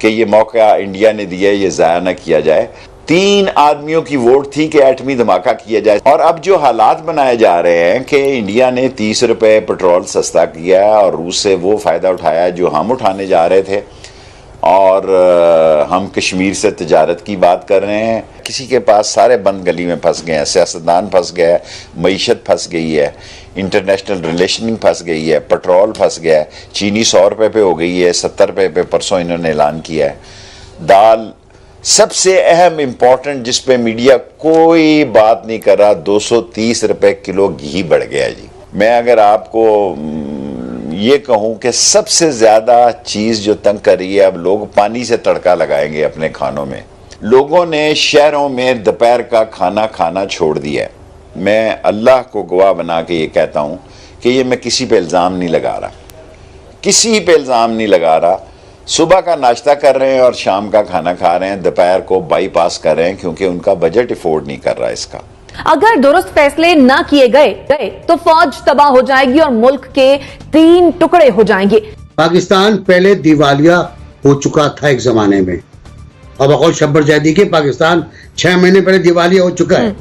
कि ये मौका इंडिया ने दिया है, ये जाया ना किया जाए। 3 आदमियों की वोट थी कि एटमी धमाका किया जाए, और अब जो हालात बनाए जा रहे हैं कि इंडिया ने 30 रुपए पेट्रोल सस्ता किया और रूस से वो फायदा उठाया जो हम उठाने जा रहे थे, और हम कश्मीर से तजारत की बात कर रहे हैं। किसी के पास सारे बंद गली में फंस गए हैं, सियासतदान फंस गया है, मईशत फंस गई है, इंटरनेशनल रिलेशनिंग फंस गई है, पेट्रोल फंस गया है, चीनी 100 रुपये पे हो गई है, 70 रुपये पे परसों इन्होंने ऐलान किया है। दाल सबसे अहम इम्पॉर्टेंट जिस पे मीडिया कोई बात नहीं कर रहा, 230 रुपये किलो घी बढ़ गया जी। मैं अगर आपको ये कहूं कि सबसे ज्यादा चीज जो तंग कर रही है, अब लोग पानी से तड़का लगाएंगे अपने खानों में। लोगों ने शहरों में दोपहर का खाना खाना छोड़ दिया है। मैं अल्लाह को गवाह बना के ये कहता हूं कि ये मैं किसी पे इल्ज़ाम नहीं लगा रहा, किसी पे इल्ज़ाम नहीं लगा रहा। सुबह का नाश्ता कर रहे हैं और शाम का खाना खा रहे हैं, दोपहर को बाईपास कर रहे हैं क्योंकि उनका बजट अफोर्ड नहीं कर रहा इसका। अगर दुरुस्त फैसले ना किए गए तो फौज तबाह हो जाएगी और मुल्क के 3 टुकड़े हो जाएंगे। पाकिस्तान पहले दिवालिया हो चुका था एक जमाने में, अब बकौल शब्बर जैदी के पाकिस्तान 6 महीने पहले दिवालिया हो चुका है।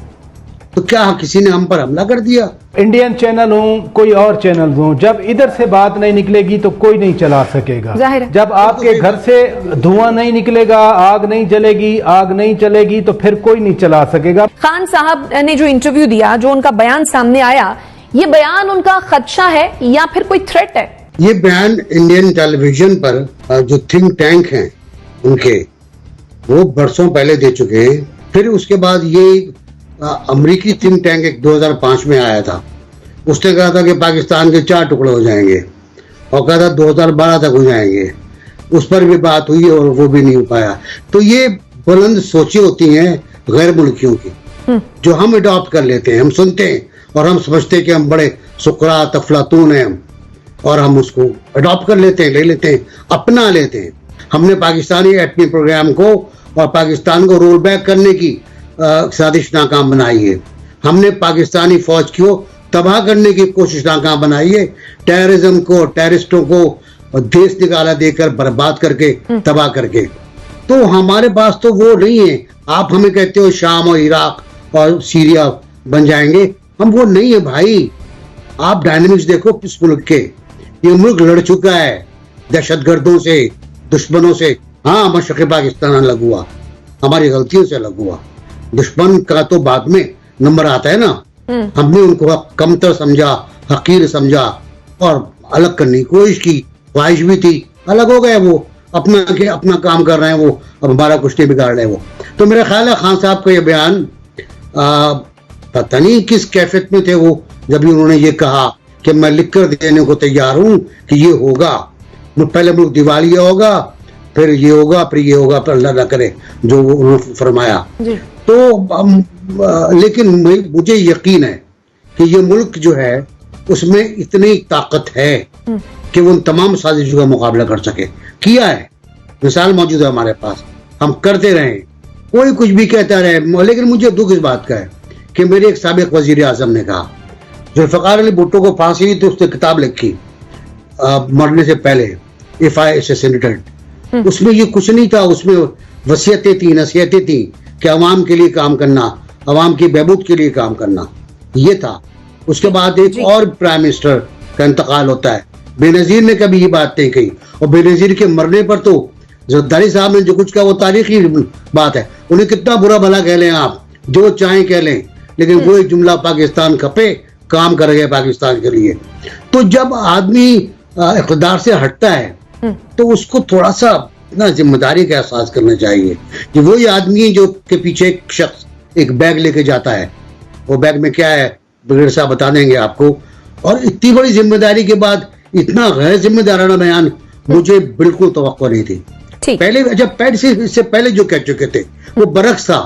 तो क्या किसी ने हम पर हमला कर दिया? इंडियन चैनल हो, कोई और चैनल हो, जब इधर से बात नहीं निकलेगी तो कोई नहीं चला सकेगा। जब आपके घर से धुआं नहीं निकलेगा, आग नहीं जलेगी, आग नहीं चलेगी, तो फिर कोई नहीं चला सकेगा। खान साहब ने जो इंटरव्यू दिया, जो उनका बयान सामने आया, ये बयान उनका खदशा है या फिर कोई थ्रेट है? ये बयान इंडियन टेलीविजन पर जो थिंक टैंक हैं उनके, वो बरसों पहले दे चुके हैं। फिर उसके बाद ये अमेरिकी थिंक टैंक एक 2005 में आया था, उसने कहा था कि पाकिस्तान के 4 टुकड़े हो जाएंगे और कहा था 2012 तक हो जाएंगे। उस पर भी बात हुई और वो भी नहीं हो पाया। तो ये बुलंद सोचें होती हैं गैर मुल्कियों की, जो हम अडॉप्ट कर लेते हैं, हम सुनते हैं और हम समझते हैं कि हम बड़े सुकरात अफलातून हैं और हम उसको अडॉप्ट कर लेते हैं, ले लेते हैं, अपना लेते हैं। हमने पाकिस्तानी एटमी प्रोग्राम को और पाकिस्तान को रोल बैक करने की साजिश नाकाम बनाई है। हमने पाकिस्तानी फौज को तबाह करने की कोशिश नाकाम बनाई है। टेररिज्म को, टेररिस्टों को देश निकाला देकर, बर्बाद करके, तबाह करके। तो हमारे पास तो वो नहीं है। आप हमें कहते हो शाम और इराक और सीरिया बन जाएंगे, हम वो नहीं है भाई। आप डायनेमिक्स देखो इस मुल्क के। ये मुल्क लड़ चुका है दहशतगर्दों से, दुश्मनों से। हाँ, मशरक़ पाकिस्तान अलग हुआ, हमारी गलतियों से अलग हुआ। दुश्मन का तो बाद में नंबर आता है ना। हमने उनको कमतर समझा, हकीर समझा और अलग करने की कोशिश की, ख्वाहिश भी थी। अलग हो गए वो, अपना काम कर रहे हैं वो, अब हमारा कुछ नहीं बिगाड़ रहे हैं वो। तो मेरा ख्याल है खान साहब का ये बयान पता नहीं किस कैफियत में थे वो, जब भी उन्होंने ये कहा कि मैं लिख कर देने को तैयार हूं कि ये होगा, पहले मुल्क दिवालिया होगा, फिर ये होगा, फिर ये होगा, फिर अल्लाह ना करे जो उन्होंने फरमाया। तो लेकिन मुझे यकीन है कि ये मुल्क जो है उसमें इतनी ताकत है कि वो उन तमाम साजिशों का मुकाबला कर सके। किया है, मिसाल मौजूद है हमारे पास, हम करते रहे। कोई कुछ भी कहता रहे, लेकिन मुझे दुख इस बात का है कि मेरे एक साबिक वजीर आजम ने कहा, जुल्फ़िकार अली भुट्टो को फांसी हुई तो उसने किताब लिखी मरने से पहले, इफ आई असैसिनेटेड। उसमें ये कुछ नहीं था, उसमें वसीयतें थी, नसीहतें थी कि अवाम के लिए काम करना, अवाम की बहबूद के लिए काम करना, ये था। उसके बाद एक और प्राइम मिनिस्टर का इंतकाल होता है। बेनजीर ने कभी ये बात नहीं कही, और बेनजीर के मरने पर तो ज़रदारी साहब ने जो कुछ कहा वो तारीखी बात है। उन्हें कितना बुरा भला कह लें आप, जो चाहें कह लें, लेकिन वो एक जुमला पाकिस्तान खपे, काम कर गए पाकिस्तान के लिए। तो जब आदमी इक़्तिदार से हटता है तो उसको थोड़ा सा ना जिम्मेदारी का एहसास करना चाहिए कि वही आदमी है जो के पीछे एक शख्स एक बैग लेके जाता है। वो बैग में क्या है ब्रिगेडियर साहब बता देंगे आपको। और इतनी बड़ी जिम्मेदारी के बाद इतना गैर जिम्मेदाराना बयान मुझे बिल्कुल तवक्को नहीं थी। पहले जब इससे पहले जो कह चुके थे वो बरक्स था।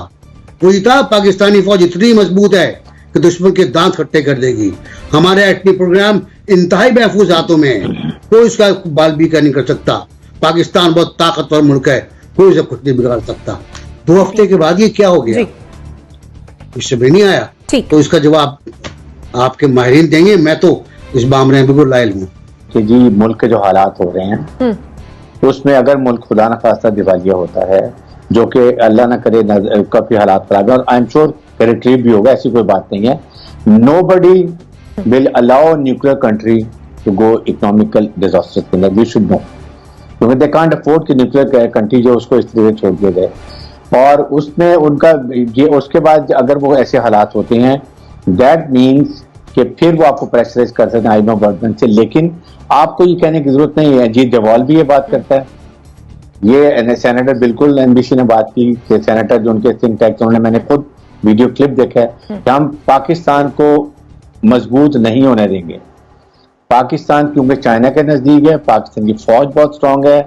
वो था पाकिस्तानी फौज इतनी मजबूत है कि दुश्मन के दांत खट्टे कर देगी। हमारा एटमी प्रोग्राम इंतहाई महफूज हाथों में है, कोई इसका बाल बीका नहीं कर सकता। पाकिस्तान बहुत ताकतवर मुल्क है, कोई इसे कुछ नहीं बिगाड़ सकता। 2 हफ्ते के बाद ये क्या हो गया, इससे भी नहीं आया। तो इसका जवाब आपके माहिरीन देंगे, मैं तो इस मामले में बिल्कुल लायल हूँ। कि जी मुल्क के जो हालात हो रहे हैं उसमें अगर मुल्क खुदा न खास्ता दिवालिया होता है, जो कि अल्लाह ना करे काफी हालात खराब है, और आई एम श्योर रिट्रीव भी होगा, ऐसी कोई बात नहीं है, nobody will allow nuclear country to go economical disaster के अंदर, वी शुड नो, क्योंकि दे कांट अफोर्ड कि न्यूक्लियर कंट्री जो उसको इस तरह से छोड़ दिया जाए। और उसमें उनका ये उसके बाद अगर वो ऐसे हालात होते हैं, दैट मीन्स कि फिर वो आपको प्रेशराइज कर सकते हैं आई नो गवर्नमेंट से, लेकिन आपको ये कहने की जरूरत नहीं है। अजीत डोभाल भी ये बात करता है, ये सेनेटर बिल्कुल एनबीसी ने बात की, सेनेटर जो उनके थिंक टैंक, उन्होंने, मैंने खुद वीडियो क्लिप देखा है कि हम पाकिस्तान को मजबूत नहीं होने देंगे। पाकिस्तान क्योंकि चाइना के नजदीक है, पाकिस्तान की फौज बहुत स्ट्रांग है,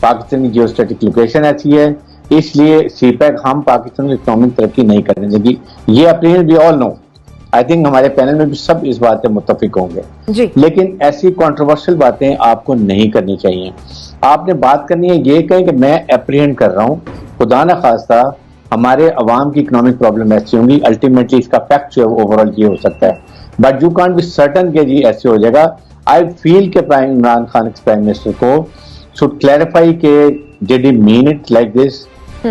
पाकिस्तान की जियोस्ट्रेटेजिक लोकेशन ऐसी है, इसलिए सीपैक हम पाकिस्तान की इकोनॉमिक तरक्की नहीं करने देगी। ये अपनी we all know, I think हमारे पैनल में भी सब इस बात से मुत्तफिक होंगे जी। लेकिन ऐसी कंट्रोवर्शियल बातें आपको नहीं करनी चाहिए। आपने बात करनी है ये कहें कि मैं एप्रीहेंड कर रहा हूं, खुदा न खास्ता हमारे अवाम की इकोनॉमिक प्रॉब्लम ऐसी होंगी, अल्टीमेटली इसका फैक्ट जो है ओवरऑल ये हो सकता है, but you can't be certain के जी ऐसे हो जाएगा। आई फील के prime Imran Khan prime minister को शुड क्लैरिफाई के did he mean it like this,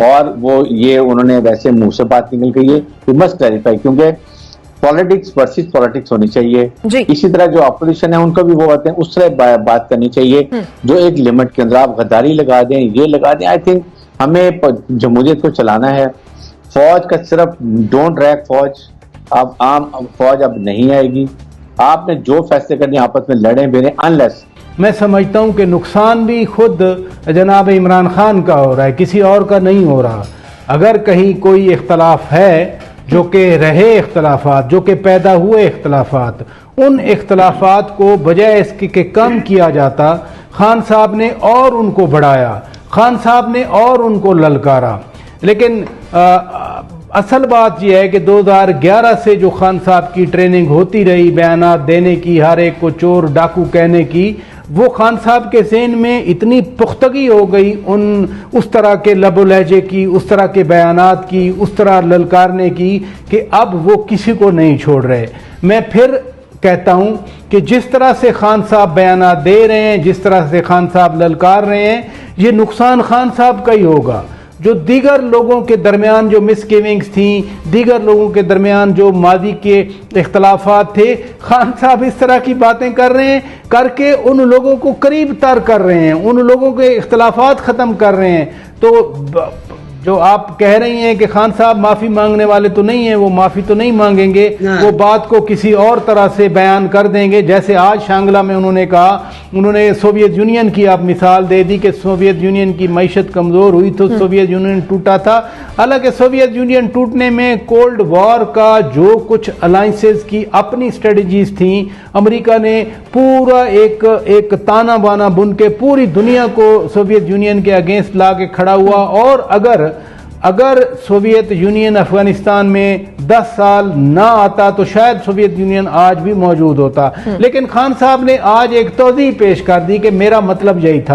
और वो ये उन्होंने वैसे मुंह से बात निकल गई है, यू मस्ट क्लैरिफाई, क्योंकि पॉलिटिक्स वर्सेस पॉलिटिक्स होनी चाहिए। इसी तरह जो अपोजिशन है उनको भी वो बातें उस तरह बात करनी चाहिए जो एक लिमिट के अंदर। आप गद्दारी लगा दें, ये लगा दें, आई थिंक हमें जमहूरियत को चलाना है। फौज का सिर्फ डोंट ड्रैग फौज, अब आम फौज अब नहीं आएगी, आपने जो फैसले करने आपस में लड़े बेरे, अनलेस। मैं समझता हूं कि नुकसान भी खुद जनाब इमरान खान का हो रहा है, किसी और का नहीं हो रहा। अगर कहीं कोई इख्तलाफ है, जो कि रहे इख्तलाफात, जो कि पैदा हुए इख्तलाफात, उन इख्तलाफात को बजाय इसके के कम किया जाता, खान साहब ने और उनको बढ़ाया, खान साहब ने और उनको ललकारा। लेकिन असल बात यह है कि 2011 से जो खान साहब की ट्रेनिंग होती रही बयानात देने की, हर एक को चोर डाकू कहने की, वो खान साहब के ज़हन में इतनी पुख्तगी हो गई उस तरह के लबो लहजे की, उस तरह के बयानात की, उस तरह ललकारने की, कि अब वो किसी को नहीं छोड़ रहे। मैं फिर कहता हूं कि जिस तरह से खान साहब बयानात दे रहे हैं, जिस तरह से खान साहब ललकार रहे हैं, ये नुकसान खान साहब का ही होगा। जो दीगर लोगों के दरमियान जो मिसगिविंग्स थी, दीगर लोगों के दरमियान जो मादी के इख्तलाफात थे, खान साहब इस तरह की बातें कर रहे हैं, करके उन लोगों को करीब तर कर रहे हैं, उन लोगों के इख्तलाफात ख़त्म कर रहे हैं। तो जो आप कह रही हैं कि खान साहब माफ़ी मांगने वाले तो नहीं हैं, वो माफ़ी तो नहीं मांगेंगे, वो बात को किसी और तरह से बयान कर देंगे। जैसे आज शांगला में उन्होंने कहा, उन्होंने सोवियत यूनियन की आप मिसाल दे दी कि सोवियत यूनियन की मईशत कमज़ोर हुई तो सोवियत यूनियन टूटा था। हालांकि सोवियत यूनियन टूटने में कोल्ड वॉर का जो कुछ अलाइंसेस की अपनी स्ट्रेटजीज थी, अमेरिका ने पूरा एक ताना बाना बुन के पूरी दुनिया को सोवियत यूनियन के अगेंस्ट ला के खड़ा हुआ। और अगर सोवियत यूनियन अफगानिस्तान में 10 साल ना आता तो शायद सोवियत यूनियन आज भी मौजूद होता। लेकिन खान साहब ने आज एक तौज़ीह पेश कर दी कि मेरा मतलब यही था।